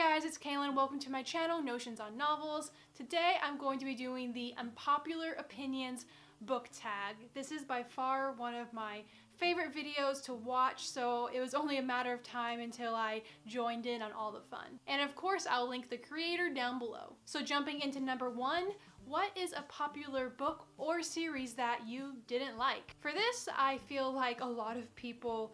guys, it's Kalyn. Welcome to my channel, Notions on Novels. Today I'm going to be doing the Unpopular Opinions book tag. This is by far one of my favorite videos to watch, so it was only a matter of time until I joined in on all the fun. And of course, I'll link the creator down below. So jumping into number one, what is a popular book or series that you didn't like? For this, I feel like a lot of people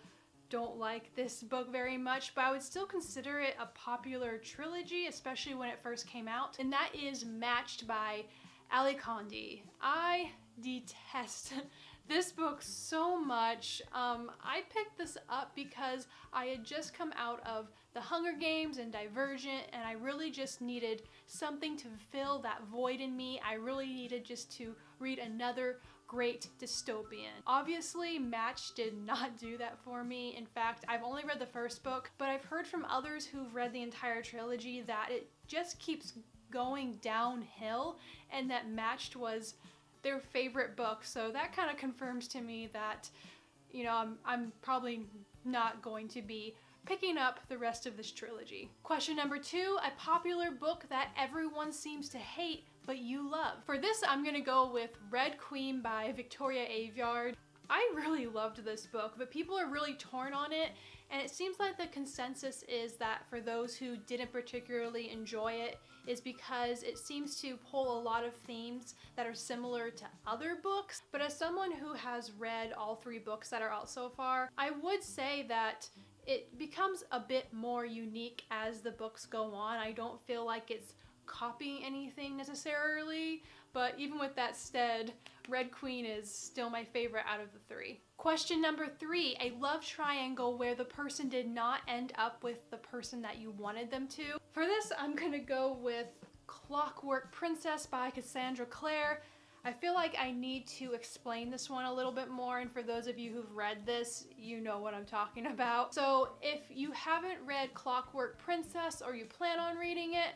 don't like this book very much, but I would still consider it a popular trilogy, especially when it first came out, and that is Matched by Ali Condi. I detest this book so much. I picked this up because I had just come out of The Hunger Games and Divergent, and I really just needed something to fill that void in me. I really needed just to read another great dystopian. Obviously, Match did not do that for me. In fact, I've only read the first book, but I've heard from others who've read the entire trilogy that it just keeps going downhill and that Matched was their favorite book. So that kind of confirms to me that, you know, I'm probably not going to be picking up the rest of this trilogy. Question number two, a popular book that everyone seems to hate but you love. For this, I'm gonna go with Red Queen by Victoria Aveyard. I really loved this book, but people are really torn on it, and it seems like the consensus is that for those who didn't particularly enjoy it is because it seems to pull a lot of themes that are similar to other books. But as someone who has read all three books that are out so far, I would say that it becomes a bit more unique as the books go on. I don't feel like it's copying anything necessarily, but even with that said, Red Queen is still my favorite out of the three. Question number three, a love triangle where the person did not end up with the person that you wanted them to. For this, I'm gonna go with Clockwork Princess by Cassandra Clare. I feel like I need to explain this one a little bit more, and for those of you who've read this, you know what I'm talking about. So if you haven't read Clockwork Princess or you plan on reading it,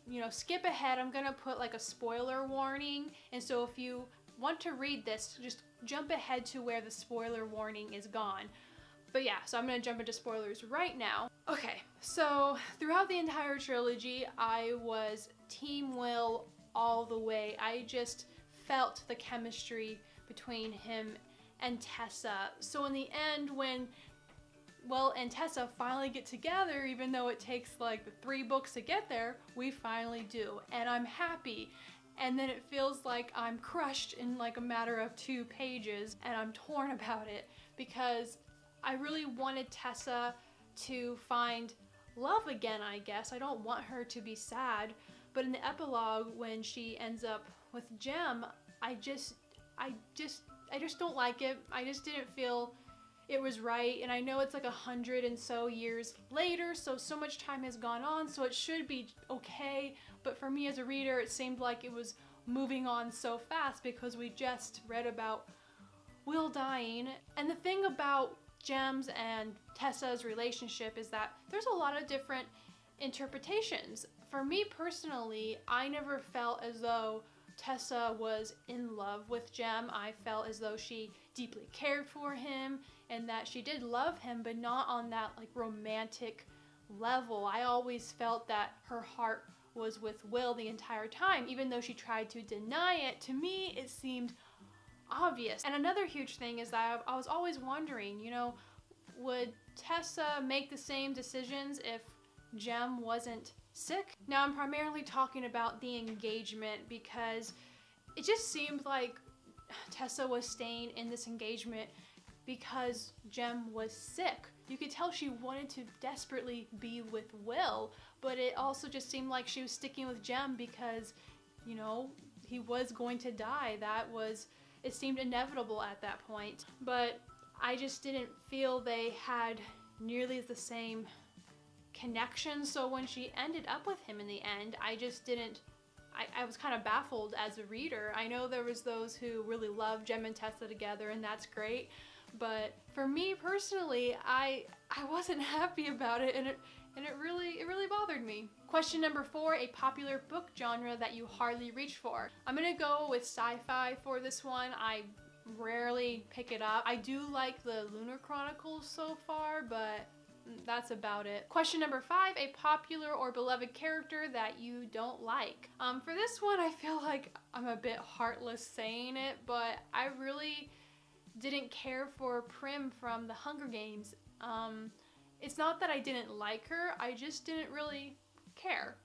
you know, skip ahead. I'm gonna put like a spoiler warning, and so if you want to read this, just jump ahead to where the spoiler warning is gone. But yeah, so I'm gonna jump into spoilers right now. Okay, so throughout the entire trilogy, I was Team Will all the way. I just felt the chemistry between him and Tessa. So in the end, when Will and Tessa finally get together, even though it takes like 3 books to get there, we finally do, and I'm happy. And then it feels like I'm crushed in like a matter of 2 pages, and I'm torn about it because I really wanted Tessa to find love again, I guess. I don't want her to be sad, but in the epilogue when she ends up with Jem, I just don't like it. I just didn't feel it was right, and I know it's like 100 and so years later, so much time has gone on, so it should be okay, but for me as a reader, it seemed like it was moving on so fast because we just read about Will dying. And the thing about Jem's and Tessa's relationship is that there's a lot of different interpretations. For me personally, I never felt as though Tessa was in love with Jem. I felt as though she deeply cared for him and that she did love him, but not on that like romantic level. I always felt that her heart was with Will the entire time, even though she tried to deny it. To me, it seemed obvious. And another huge thing is that I was always wondering, you know, would Tessa make the same decisions if Jem wasn't sick? Now I'm primarily talking about the engagement because it just seemed like Tessa was staying in this engagement because Jem was sick. You could tell she wanted to desperately be with Will, but it also just seemed like she was sticking with Jem because, you know, he was going to die. It seemed inevitable at that point. But I just didn't feel they had nearly the same connection, so when she ended up with him in the end, I just didn't, I was kind of baffled as a reader. I know there was those who really loved Jem and Tessa together, and that's great, but for me personally, I wasn't happy about it, and it really bothered me. Question number 4, a popular book genre that you hardly reach for. I'm gonna go with sci-fi for this one. I rarely pick it up. I do like the Lunar Chronicles so far, but that's about it. Question number 5, a popular or beloved character that you don't like. For this one, I feel like I'm a bit heartless saying it, but I really didn't care for Prim from the Hunger Games. It's not that I didn't like her, I just didn't really care.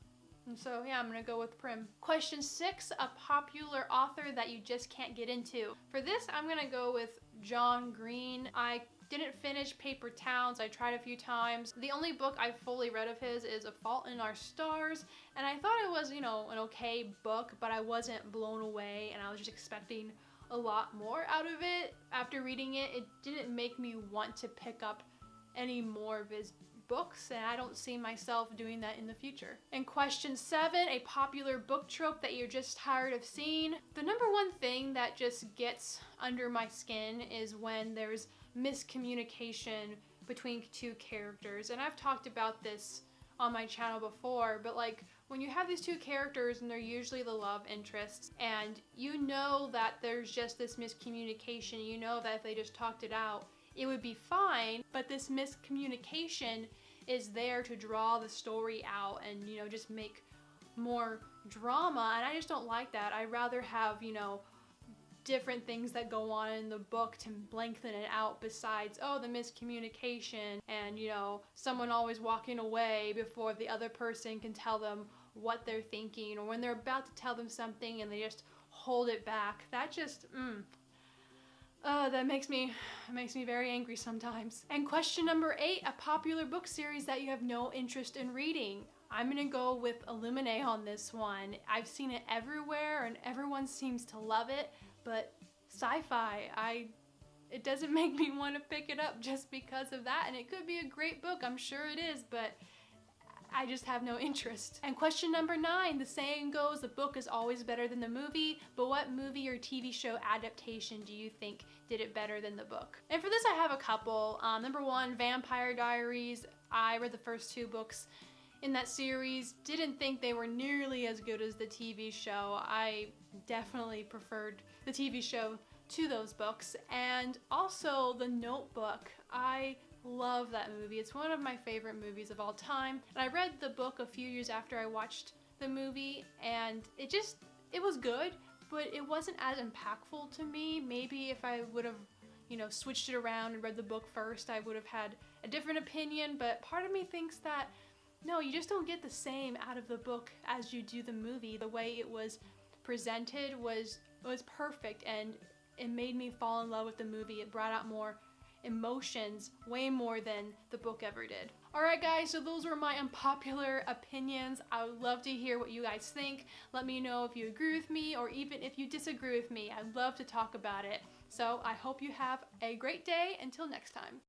And so yeah, I'm gonna go with Prim. Question 6, a popular author that you just can't get into. For this, I'm gonna go with John Green. I didn't finish Paper Towns. I tried a few times. The only book I fully read of his is A Fault in Our Stars, and I thought it was, you know, an okay book, but I wasn't blown away, and I was just expecting a lot more out of it. After reading it, it didn't make me want to pick up any more of his books, and I don't see myself doing that in the future. And question 7, a popular book trope that you're just tired of seeing. The number one thing that just gets under my skin is when there's miscommunication between two characters, and I've talked about this on my channel before, but like when you have these two characters and they're usually the love interests, and you know that there's just this miscommunication, you know that if they just talked it out it would be fine, but this miscommunication is there to draw the story out and, you know, just make more drama, and I just don't like that. I'd rather have, you know, different things that go on in the book to lengthen it out besides, oh, the miscommunication and, you know, someone always walking away before the other person can tell them what they're thinking, or when they're about to tell them something and they just hold it back. That just, that makes me very angry sometimes. And question number 8, a popular book series that you have no interest in reading. I'm gonna go with Illuminae on this one. I've seen it everywhere and everyone seems to love it, but sci-fi, it doesn't make me want to pick it up just because of that, and it could be a great book, I'm sure it is, but I just have no interest. And question number 9, the saying goes, the book is always better than the movie, but what movie or TV show adaptation do you think did it better than the book? And for this I have a couple. Number 1, Vampire Diaries. I read the first 2 books in that series, didn't think they were nearly as good as the TV show. I definitely preferred the TV show to those books. And also The Notebook. I love that movie. It's one of my favorite movies of all time. And I read the book a few years after I watched the movie, and it was good, but it wasn't as impactful to me. Maybe if I would have, you know, switched it around and read the book first, I would have had a different opinion, but part of me thinks that no, you just don't get the same out of the book as you do the movie. The way it was presented was perfect, and it made me fall in love with the movie. It brought out more emotions, way more than the book ever did. Alright guys, so those were my unpopular opinions. I would love to hear what you guys think. Let me know if you agree with me or even if you disagree with me. I'd love to talk about it. So I hope you have a great day. Until next time.